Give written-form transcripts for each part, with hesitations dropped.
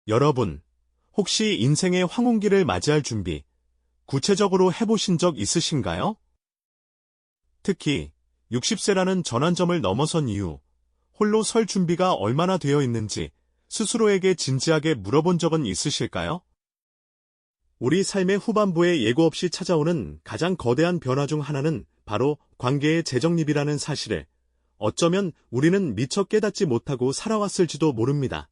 여러분, 혹시 인생의 황혼기를 맞이할 준비, 구체적으로 해보신 적 있으신가요? 특히 60세라는 전환점을 넘어선 이후 홀로 설 준비가 얼마나 되어 있는지 스스로에게 진지하게 물어본 적은 있으실까요? 우리 삶의 후반부에 예고 없이 찾아오는 가장 거대한 변화 중 하나는 바로 관계의 재정립이라는 사실을 어쩌면 우리는 미처 깨닫지 못하고 살아왔을지도 모릅니다.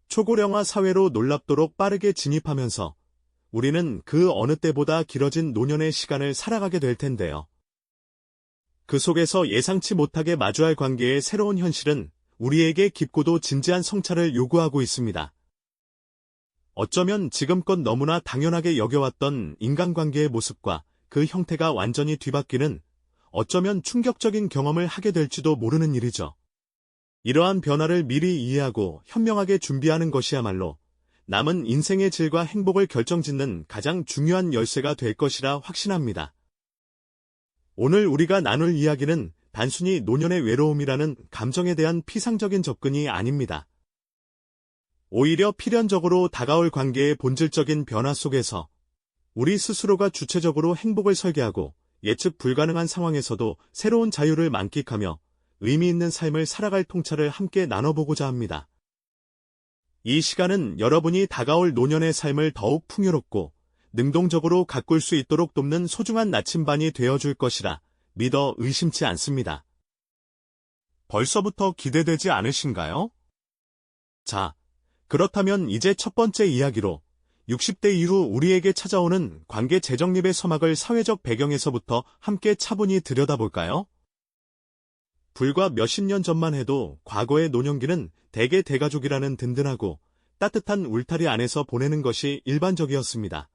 초고령화 사회로 놀랍도록 빠르게 진입하면서 우리는 그 어느 때보다 길어진 노년의 시간을 살아가게 될 텐데요. 그 속에서 예상치 못하게 마주할 관계의 새로운 현실은 우리에게 깊고도 진지한 성찰을 요구하고 있습니다. 어쩌면 지금껏 너무나 당연하게 여겨왔던 인간관계의 모습과 그 형태가 완전히 뒤바뀌는 어쩌면 충격적인 경험을 하게 될지도 모르는 일이죠. 이러한 변화를 미리 이해하고 현명하게 준비하는 것이야말로 남은 인생의 질과 행복을 결정짓는 가장 중요한 열쇠가 될 것이라 확신합니다. 오늘 우리가 나눌 이야기는 단순히 노년의 외로움이라는 감정에 대한 피상적인 접근이 아닙니다. 오히려 필연적으로 다가올 관계의 본질적인 변화 속에서 우리 스스로가 주체적으로 행복을 설계하고 예측 불가능한 상황에서도 새로운 자유를 만끽하며 의미 있는 삶을 살아갈 통찰을 함께 나눠보고자 합니다. 이 시간은 여러분이 다가올 노년의 삶을 더욱 풍요롭고 능동적으로 가꿀 수 있도록 돕는 소중한 나침반이 되어줄 것이라 믿어 의심치 않습니다. 벌써부터 기대되지 않으신가요? 자, 그렇다면 이제 첫 번째 이야기로 60대 이후 우리에게 찾아오는 관계 재정립의 서막을 사회적 배경에서부터 함께 차분히 들여다볼까요? 불과 몇십 년 전만 해도 과거의 노년기는 대개 대가족이라는 든든하고 따뜻한 울타리 안에서 보내는 것이 일반적이었습니다.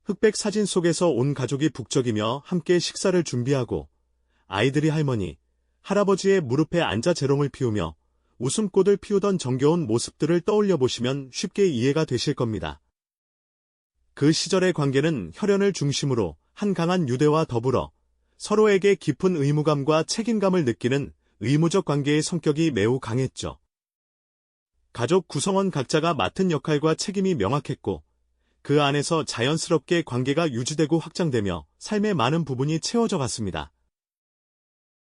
흑백 사진 속에서 온 가족이 북적이며 함께 식사를 준비하고 아이들이 할머니, 할아버지의 무릎에 앉아 재롱을 피우며 웃음꽃을 피우던 정겨운 모습들을 떠올려 보시면 쉽게 이해가 되실 겁니다. 그 시절의 관계는 혈연을 중심으로 한 강한 유대와 더불어 서로에게 깊은 의무감과 책임감을 느끼는 의무적 관계의 성격이 매우 강했죠. 가족 구성원 각자가 맡은 역할과 책임이 명확했고 그 안에서 자연스럽게 관계가 유지되고 확장되며 삶의 많은 부분이 채워져 갔습니다.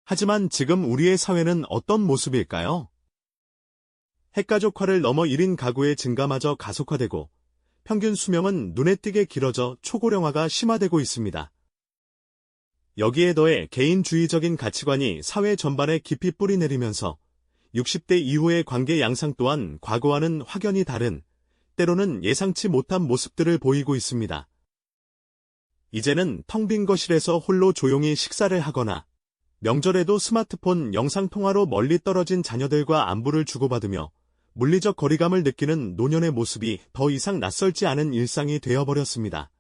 하지만 지금 우리의 사회는 어떤 모습일까요? 핵가족화를 넘어 1인 가구의 증가마저 가속화되고 평균 수명은 눈에 띄게 길어져 초고령화가 심화되고 있습니다. 여기에 더해 개인주의적인 가치관이 사회 전반에 깊이 뿌리내리면서 60대 이후의 관계 양상 또한 과거와는 확연히 다른, 때로는 예상치 못한 모습들을 보이고 있습니다. 이제는 텅 빈 거실에서 홀로 조용히 식사를 하거나 명절에도 스마트폰 영상통화로 멀리 떨어진 자녀들과 안부를 주고받으며 물리적 거리감을 느끼는 노년의 모습이 더 이상 낯설지 않은 일상이 되어버렸습니다.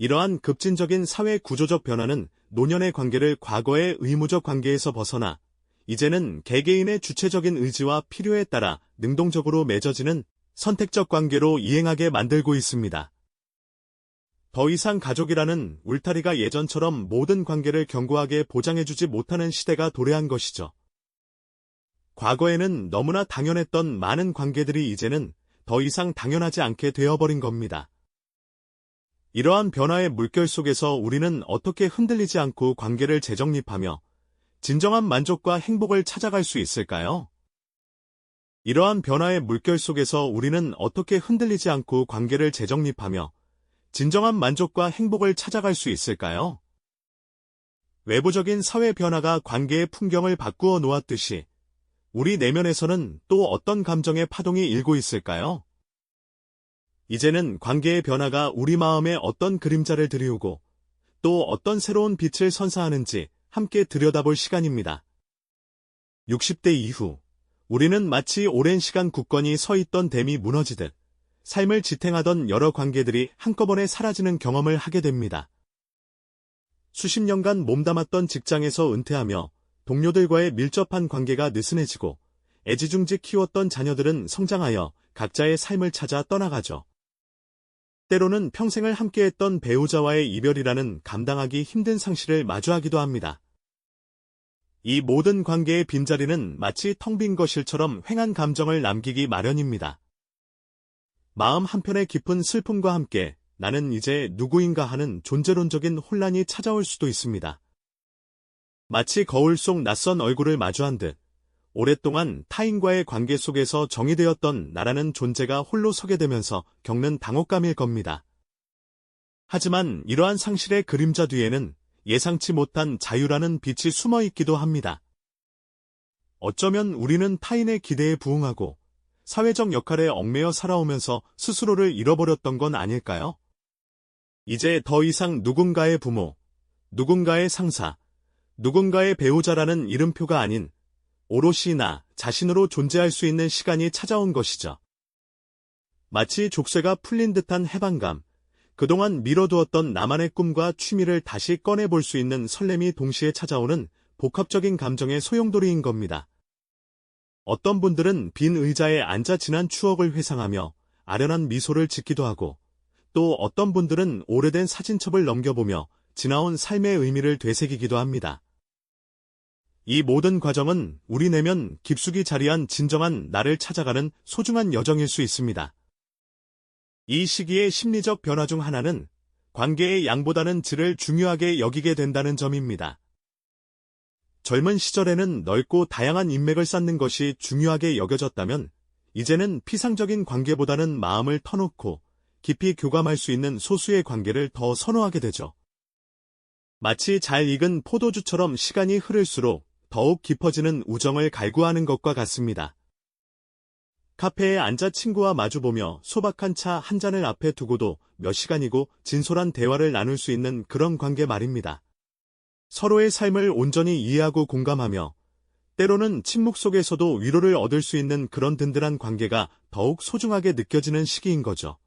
이러한 급진적인 사회 구조적 변화는 노년의 관계를 과거의 의무적 관계에서 벗어나 이제는 개개인의 주체적인 의지와 필요에 따라 능동적으로 맺어지는 선택적 관계로 이행하게 만들고 있습니다. 더 이상 가족이라는 울타리가 예전처럼 모든 관계를 견고하게 보장해주지 못하는 시대가 도래한 것이죠. 과거에는 너무나 당연했던 많은 관계들이 이제는 더 이상 당연하지 않게 되어버린 겁니다. 이러한 변화의 물결 속에서 우리는 어떻게 흔들리지 않고 관계를 재정립하며 진정한 만족과 행복을 찾아갈 수 있을까요? 이러한 변화의 물결 속에서 우리는 어떻게 흔들리지 않고 관계를 재정립하며 진정한 만족과 행복을 찾아갈 수 있을까요? 외부적인 사회 변화가 관계의 풍경을 바꾸어 놓았듯이 우리 내면에서는 또 어떤 감정의 파동이 일고 있을까요? 이제는 관계의 변화가 우리 마음에 어떤 그림자를 드리우고 또 어떤 새로운 빛을 선사하는지 함께 들여다볼 시간입니다. 60대 이후 우리는 마치 오랜 시간 굳건히 서 있던 댐이 무너지듯 삶을 지탱하던 여러 관계들이 한꺼번에 사라지는 경험을 하게 됩니다. 수십 년간 몸담았던 직장에서 은퇴하며 동료들과의 밀접한 관계가 느슨해지고 애지중지 키웠던 자녀들은 성장하여 각자의 삶을 찾아 떠나가죠. 때로는 평생을 함께했던 배우자와의 이별이라는 감당하기 힘든 상실을 마주하기도 합니다. 이 모든 관계의 빈자리는 마치 텅 빈 거실처럼 횡한 감정을 남기기 마련입니다. 마음 한편의 깊은 슬픔과 함께 나는 이제 누구인가 하는 존재론적인 혼란이 찾아올 수도 있습니다. 마치 거울 속 낯선 얼굴을 마주한 듯 오랫동안 타인과의 관계 속에서 정의되었던 나라는 존재가 홀로 서게 되면서 겪는 당혹감일 겁니다. 하지만 이러한 상실의 그림자 뒤에는 예상치 못한 자유라는 빛이 숨어 있기도 합니다. 어쩌면 우리는 타인의 기대에 부응하고 사회적 역할에 얽매여 살아오면서 스스로를 잃어버렸던 건 아닐까요? 이제 더 이상 누군가의 부모, 누군가의 상사, 누군가의 배우자라는 이름표가 아닌 오롯이 나 자신으로 존재할 수 있는 시간이 찾아온 것이죠. 마치 족쇄가 풀린 듯한 해방감, 그동안 미뤄두었던 나만의 꿈과 취미를 다시 꺼내볼 수 있는 설렘이 동시에 찾아오는 복합적인 감정의 소용돌이인 겁니다. 어떤 분들은 빈 의자에 앉아 지난 추억을 회상하며 아련한 미소를 짓기도 하고, 또 어떤 분들은 오래된 사진첩을 넘겨보며 지나온 삶의 의미를 되새기기도 합니다. 이 모든 과정은 우리 내면 깊숙이 자리한 진정한 나를 찾아가는 소중한 여정일 수 있습니다. 이 시기의 심리적 변화 중 하나는 관계의 양보다는 질을 중요하게 여기게 된다는 점입니다. 젊은 시절에는 넓고 다양한 인맥을 쌓는 것이 중요하게 여겨졌다면, 이제는 피상적인 관계보다는 마음을 터놓고 깊이 교감할 수 있는 소수의 관계를 더 선호하게 되죠. 마치 잘 익은 포도주처럼 시간이 흐를수록 더욱 깊어지는 우정을 갈구하는 것과 같습니다. 카페에 앉아 친구와 마주보며 소박한 차 한 잔을 앞에 두고도 몇 시간이고 진솔한 대화를 나눌 수 있는 그런 관계 말입니다. 서로의 삶을 온전히 이해하고 공감하며 때로는 침묵 속에서도 위로를 얻을 수 있는 그런 든든한 관계가 더욱 소중하게 느껴지는 시기인 거죠.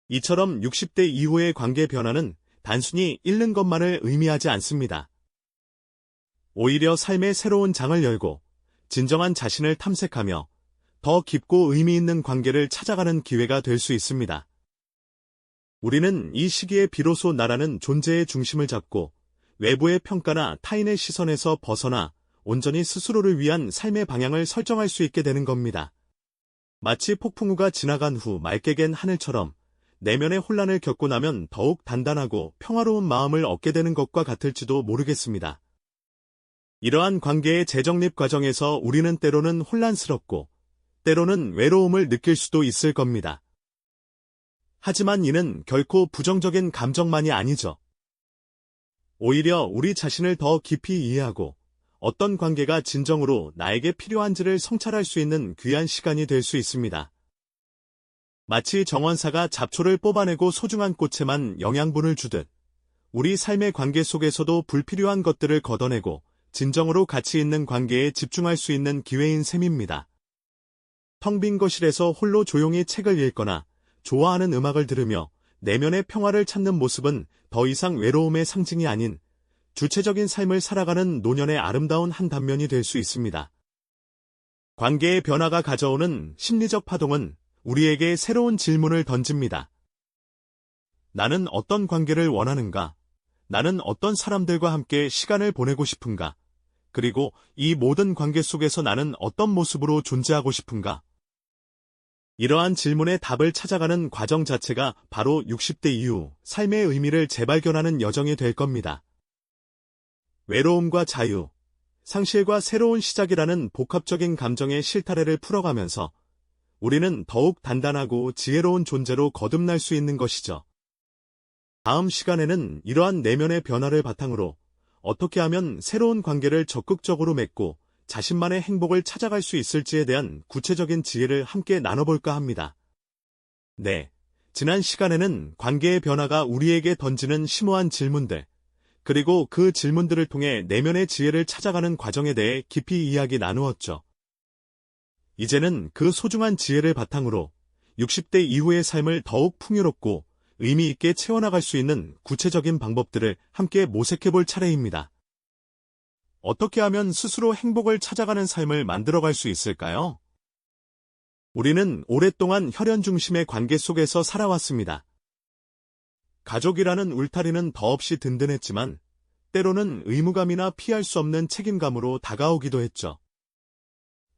이처럼 60대 이후의 관계 변화는 단순히 잃는 것만을 의미하지 않습니다. 오히려 삶의 새로운 장을 열고 진정한 자신을 탐색하며 더 깊고 의미 있는 관계를 찾아가는 기회가 될 수 있습니다. 우리는 이 시기에 비로소 나라는 존재의 중심을 잡고 외부의 평가나 타인의 시선에서 벗어나 온전히 스스로를 위한 삶의 방향을 설정할 수 있게 되는 겁니다. 마치 폭풍우가 지나간 후 맑게 갠 하늘처럼 내면의 혼란을 겪고 나면 더욱 단단하고 평화로운 마음을 얻게 되는 것과 같을지도 모르겠습니다. 이러한 관계의 재정립 과정에서 우리는 때로는 혼란스럽고 때로는 외로움을 느낄 수도 있을 겁니다. 하지만 이는 결코 부정적인 감정만이 아니죠. 오히려 우리 자신을 더 깊이 이해하고 어떤 관계가 진정으로 나에게 필요한지를 성찰할 수 있는 귀한 시간이 될 수 있습니다. 마치 정원사가 잡초를 뽑아내고 소중한 꽃에만 영양분을 주듯 우리 삶의 관계 속에서도 불필요한 것들을 걷어내고 진정으로 가치 있는 관계에 집중할 수 있는 기회인 셈입니다. 텅 빈 거실에서 홀로 조용히 책을 읽거나 좋아하는 음악을 들으며 내면의 평화를 찾는 모습은 더 이상 외로움의 상징이 아닌 주체적인 삶을 살아가는 노년의 아름다운 한 단면이 될 수 있습니다. 관계의 변화가 가져오는 심리적 파동은 우리에게 새로운 질문을 던집니다. 나는 어떤 관계를 원하는가? 나는 어떤 사람들과 함께 시간을 보내고 싶은가? 그리고 이 모든 관계 속에서 나는 어떤 모습으로 존재하고 싶은가? 이러한 질문의 답을 찾아가는 과정 자체가 바로 60대 이후 삶의 의미를 재발견하는 여정이 될 겁니다. 외로움과 자유, 상실과 새로운 시작이라는 복합적인 감정의 실타래를 풀어가면서 우리는 더욱 단단하고 지혜로운 존재로 거듭날 수 있는 것이죠. 다음 시간에는 이러한 내면의 변화를 바탕으로 어떻게 하면 새로운 관계를 적극적으로 맺고 자신만의 행복을 찾아갈 수 있을지에 대한 구체적인 지혜를 함께 나눠볼까 합니다. 네, 지난 시간에는 관계의 변화가 우리에게 던지는 심오한 질문들, 그리고 그 질문들을 통해 내면의 지혜를 찾아가는 과정에 대해 깊이 이야기 나누었죠. 이제는 그 소중한 지혜를 바탕으로 60대 이후의 삶을 더욱 풍요롭고 의미 있게 채워나갈 수 있는 구체적인 방법들을 함께 모색해볼 차례입니다. 어떻게 하면 스스로 행복을 찾아가는 삶을 만들어갈 수 있을까요? 우리는 오랫동안 혈연 중심의 관계 속에서 살아왔습니다. 가족이라는 울타리는 더없이 든든했지만 때로는 의무감이나 피할 수 없는 책임감으로 다가오기도 했죠.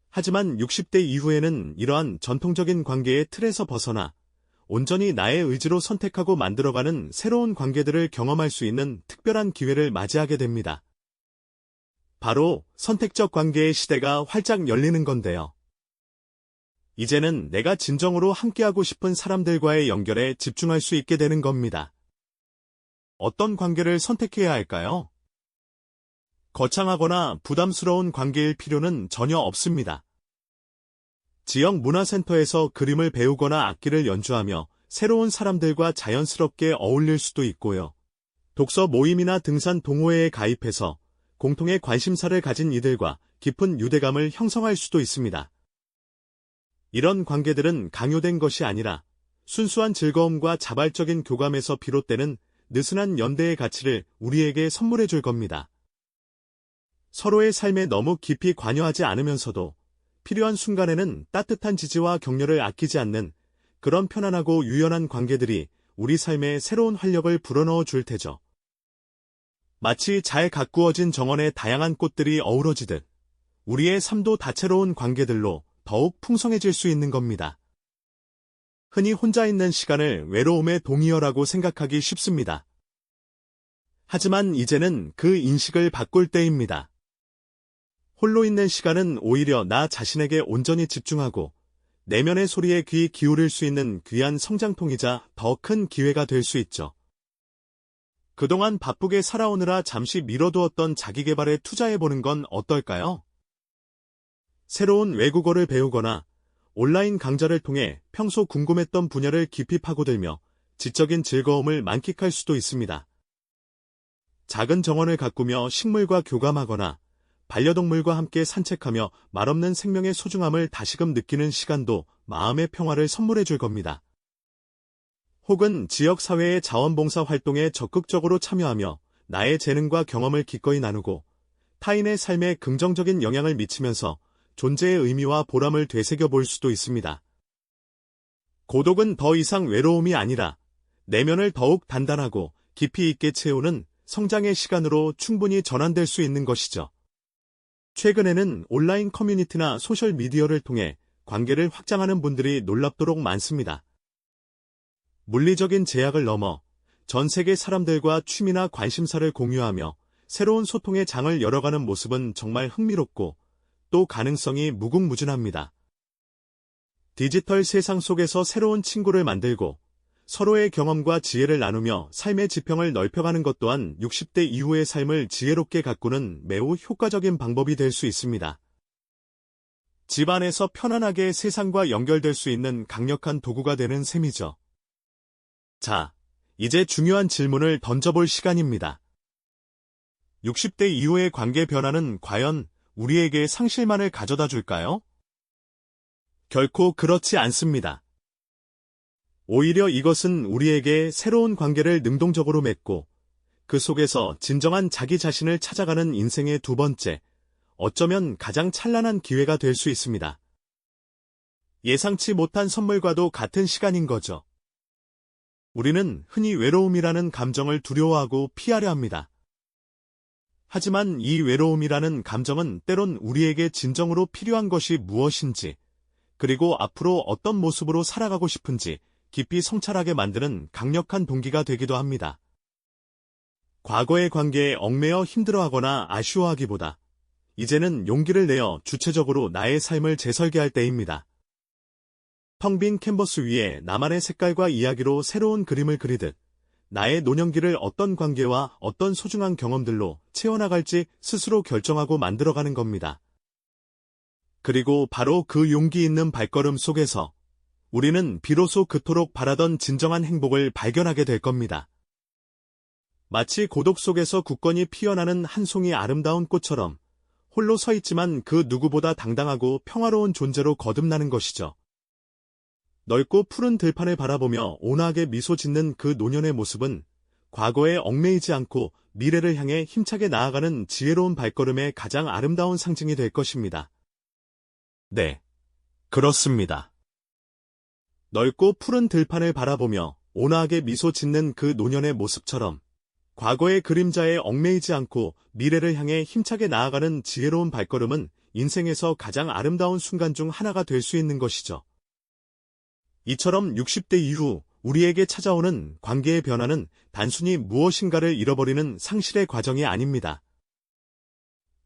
하지만 60대 이후에는 이러한 전통적인 관계의 틀에서 벗어나 온전히 나의 의지로 선택하고 만들어가는 새로운 관계들을 경험할 수 있는 특별한 기회를 맞이하게 됩니다. 바로 선택적 관계의 시대가 활짝 열리는 건데요. 이제는 내가 진정으로 함께하고 싶은 사람들과의 연결에 집중할 수 있게 되는 겁니다. 어떤 관계를 선택해야 할까요? 거창하거나 부담스러운 관계일 필요는 전혀 없습니다. 지역 문화센터에서 그림을 배우거나 악기를 연주하며 새로운 사람들과 자연스럽게 어울릴 수도 있고요. 독서 모임이나 등산 동호회에 가입해서 공통의 관심사를 가진 이들과 깊은 유대감을 형성할 수도 있습니다. 이런 관계들은 강요된 것이 아니라 순수한 즐거움과 자발적인 교감에서 비롯되는 느슨한 연대의 가치를 우리에게 선물해 줄 겁니다. 서로의 삶에 너무 깊이 관여하지 않으면서도 필요한 순간에는 따뜻한 지지와 격려를 아끼지 않는 그런 편안하고 유연한 관계들이 우리 삶에 새로운 활력을 불어넣어 줄 테죠. 마치 잘 가꾸어진 정원에 다양한 꽃들이 어우러지듯 우리의 삶도 다채로운 관계들로 더욱 풍성해질 수 있는 겁니다. 흔히 혼자 있는 시간을 외로움의 동의어라고 생각하기 쉽습니다. 하지만 이제는 그 인식을 바꿀 때입니다. 홀로 있는 시간은 오히려 나 자신에게 온전히 집중하고 내면의 소리에 귀 기울일 수 있는 귀한 성장통이자 더 큰 기회가 될 수 있죠. 그동안 바쁘게 살아오느라 잠시 미뤄두었던 자기계발에 투자해보는 건 어떨까요? 새로운 외국어를 배우거나 온라인 강좌를 통해 평소 궁금했던 분야를 깊이 파고들며 지적인 즐거움을 만끽할 수도 있습니다. 작은 정원을 가꾸며 식물과 교감하거나 반려동물과 함께 산책하며 말없는 생명의 소중함을 다시금 느끼는 시간도 마음의 평화를 선물해 줄 겁니다. 혹은 지역사회의 자원봉사 활동에 적극적으로 참여하며 나의 재능과 경험을 기꺼이 나누고 타인의 삶에 긍정적인 영향을 미치면서 존재의 의미와 보람을 되새겨 볼 수도 있습니다. 고독은 더 이상 외로움이 아니라 내면을 더욱 단단하고 깊이 있게 채우는 성장의 시간으로 충분히 전환될 수 있는 것이죠. 최근에는 온라인 커뮤니티나 소셜미디어를 통해 관계를 확장하는 분들이 놀랍도록 많습니다. 물리적인 제약을 넘어 전 세계 사람들과 취미나 관심사를 공유하며 새로운 소통의 장을 열어가는 모습은 정말 흥미롭고 또 가능성이 무궁무진합니다. 디지털 세상 속에서 새로운 친구를 만들고 서로의 경험과 지혜를 나누며 삶의 지평을 넓혀가는 것 또한 60대 이후의 삶을 지혜롭게 가꾸는 매우 효과적인 방법이 될 수 있습니다. 집안에서 편안하게 세상과 연결될 수 있는 강력한 도구가 되는 셈이죠. 자, 이제 중요한 질문을 던져볼 시간입니다. 60대 이후의 관계 변화는 과연 우리에게 상실만을 가져다 줄까요? 결코 그렇지 않습니다. 오히려 이것은 우리에게 새로운 관계를 능동적으로 맺고 그 속에서 진정한 자기 자신을 찾아가는 인생의 두 번째, 어쩌면 가장 찬란한 기회가 될 수 있습니다. 예상치 못한 선물과도 같은 시간인 거죠. 우리는 흔히 외로움이라는 감정을 두려워하고 피하려 합니다. 하지만 이 외로움이라는 감정은 때론 우리에게 진정으로 필요한 것이 무엇인지, 그리고 앞으로 어떤 모습으로 살아가고 싶은지 깊이 성찰하게 만드는 강력한 동기가 되기도 합니다. 과거의 관계에 얽매여 힘들어하거나 아쉬워하기보다 이제는 용기를 내어 주체적으로 나의 삶을 재설계할 때입니다. 텅 빈 캔버스 위에 나만의 색깔과 이야기로 새로운 그림을 그리듯 나의 노년기를 어떤 관계와 어떤 소중한 경험들로 채워나갈지 스스로 결정하고 만들어가는 겁니다. 그리고 바로 그 용기 있는 발걸음 속에서 우리는 비로소 그토록 바라던 진정한 행복을 발견하게 될 겁니다. 마치 고독 속에서 굳건히 피어나는 한 송이 아름다운 꽃처럼 홀로 서 있지만 그 누구보다 당당하고 평화로운 존재로 거듭나는 것이죠. 넓고 푸른 들판을 바라보며 온화하게 미소 짓는 그 노년의 모습은 과거에 얽매이지 않고 미래를 향해 힘차게 나아가는 지혜로운 발걸음의 가장 아름다운 상징이 될 것입니다. 네, 그렇습니다. 넓고 푸른 들판을 바라보며 온화하게 미소 짓는 그 노년의 모습처럼 과거의 그림자에 얽매이지 않고 미래를 향해 힘차게 나아가는 지혜로운 발걸음은 인생에서 가장 아름다운 순간 중 하나가 될 수 있는 것이죠. 이처럼 60대 이후 우리에게 찾아오는 관계의 변화는 단순히 무엇인가를 잃어버리는 상실의 과정이 아닙니다.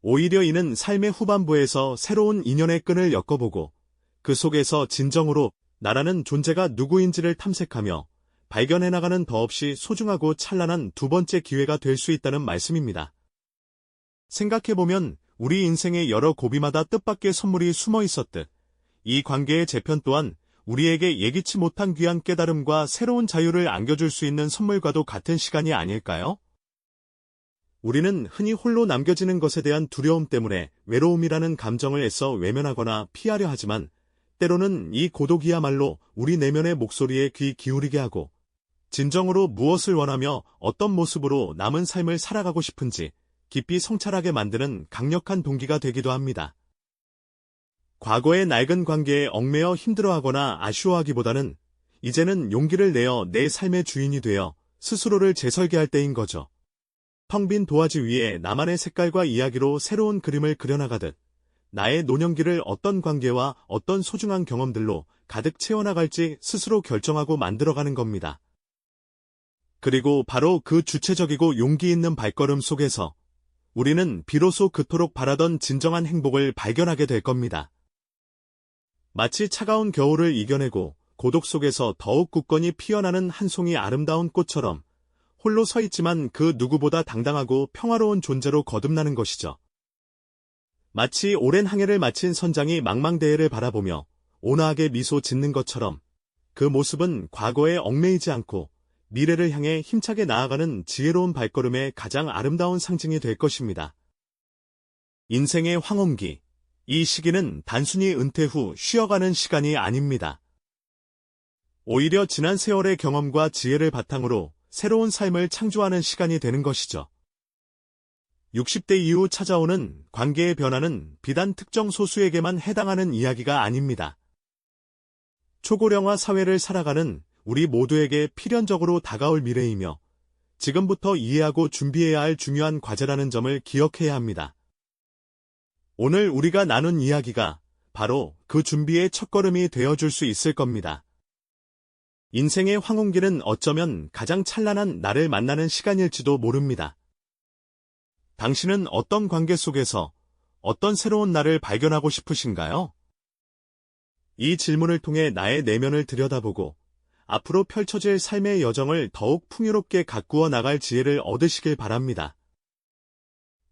오히려 이는 삶의 후반부에서 새로운 인연의 끈을 엮어보고 그 속에서 진정으로 나라는 존재가 누구인지를 탐색하며 발견해나가는 더없이 소중하고 찬란한 두 번째 기회가 될 수 있다는 말씀입니다. 생각해보면 우리 인생의 여러 고비마다 뜻밖의 선물이 숨어 있었듯 이 관계의 재편 또한 우리에게 예기치 못한 귀한 깨달음과 새로운 자유를 안겨줄 수 있는 선물과도 같은 시간이 아닐까요? 우리는 흔히 홀로 남겨지는 것에 대한 두려움 때문에 외로움이라는 감정을 애써 외면하거나 피하려 하지만 때로는 이 고독이야말로 우리 내면의 목소리에 귀 기울이게 하고 진정으로 무엇을 원하며 어떤 모습으로 남은 삶을 살아가고 싶은지 깊이 성찰하게 만드는 강력한 동기가 되기도 합니다. 과거의 낡은 관계에 얽매여 힘들어하거나 아쉬워하기보다는 이제는 용기를 내어 내 삶의 주인이 되어 스스로를 재설계할 때인 거죠. 텅 빈 도화지 위에 나만의 색깔과 이야기로 새로운 그림을 그려나가듯 나의 노년기를 어떤 관계와 어떤 소중한 경험들로 가득 채워나갈지 스스로 결정하고 만들어가는 겁니다. 그리고 바로 그 주체적이고 용기 있는 발걸음 속에서 우리는 비로소 그토록 바라던 진정한 행복을 발견하게 될 겁니다. 마치 차가운 겨울을 이겨내고 고독 속에서 더욱 굳건히 피어나는 한 송이 아름다운 꽃처럼 홀로 서 있지만 그 누구보다 당당하고 평화로운 존재로 거듭나는 것이죠. 마치 오랜 항해를 마친 선장이 망망대해를 바라보며 온화하게 미소 짓는 것처럼 그 모습은 과거에 얽매이지 않고 미래를 향해 힘차게 나아가는 지혜로운 발걸음의 가장 아름다운 상징이 될 것입니다. 인생의 황혼기, 이 시기는 단순히 은퇴 후 쉬어가는 시간이 아닙니다. 오히려 지난 세월의 경험과 지혜를 바탕으로 새로운 삶을 창조하는 시간이 되는 것이죠. 60대 이후 찾아오는 관계의 변화는 비단 특정 소수에게만 해당하는 이야기가 아닙니다. 초고령화 사회를 살아가는 우리 모두에게 필연적으로 다가올 미래이며 지금부터 이해하고 준비해야 할 중요한 과제라는 점을 기억해야 합니다. 오늘 우리가 나눈 이야기가 바로 그 준비의 첫걸음이 되어줄 수 있을 겁니다. 인생의 황혼기는 어쩌면 가장 찬란한 나를 만나는 시간일지도 모릅니다. 당신은 어떤 관계 속에서 어떤 새로운 나를 발견하고 싶으신가요? 이 질문을 통해 나의 내면을 들여다보고 앞으로 펼쳐질 삶의 여정을 더욱 풍요롭게 가꾸어 나갈 지혜를 얻으시길 바랍니다.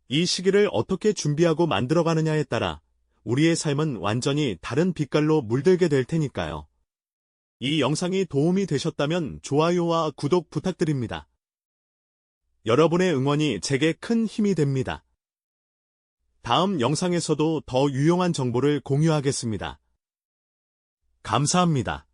이 시기를 어떻게 준비하고 만들어가느냐에 따라 우리의 삶은 완전히 다른 빛깔로 물들게 될 테니까요. 이 영상이 도움이 되셨다면 좋아요와 구독 부탁드립니다. 여러분의 응원이 제게 큰 힘이 됩니다. 다음 영상에서도 더 유용한 정보를 공유하겠습니다. 감사합니다.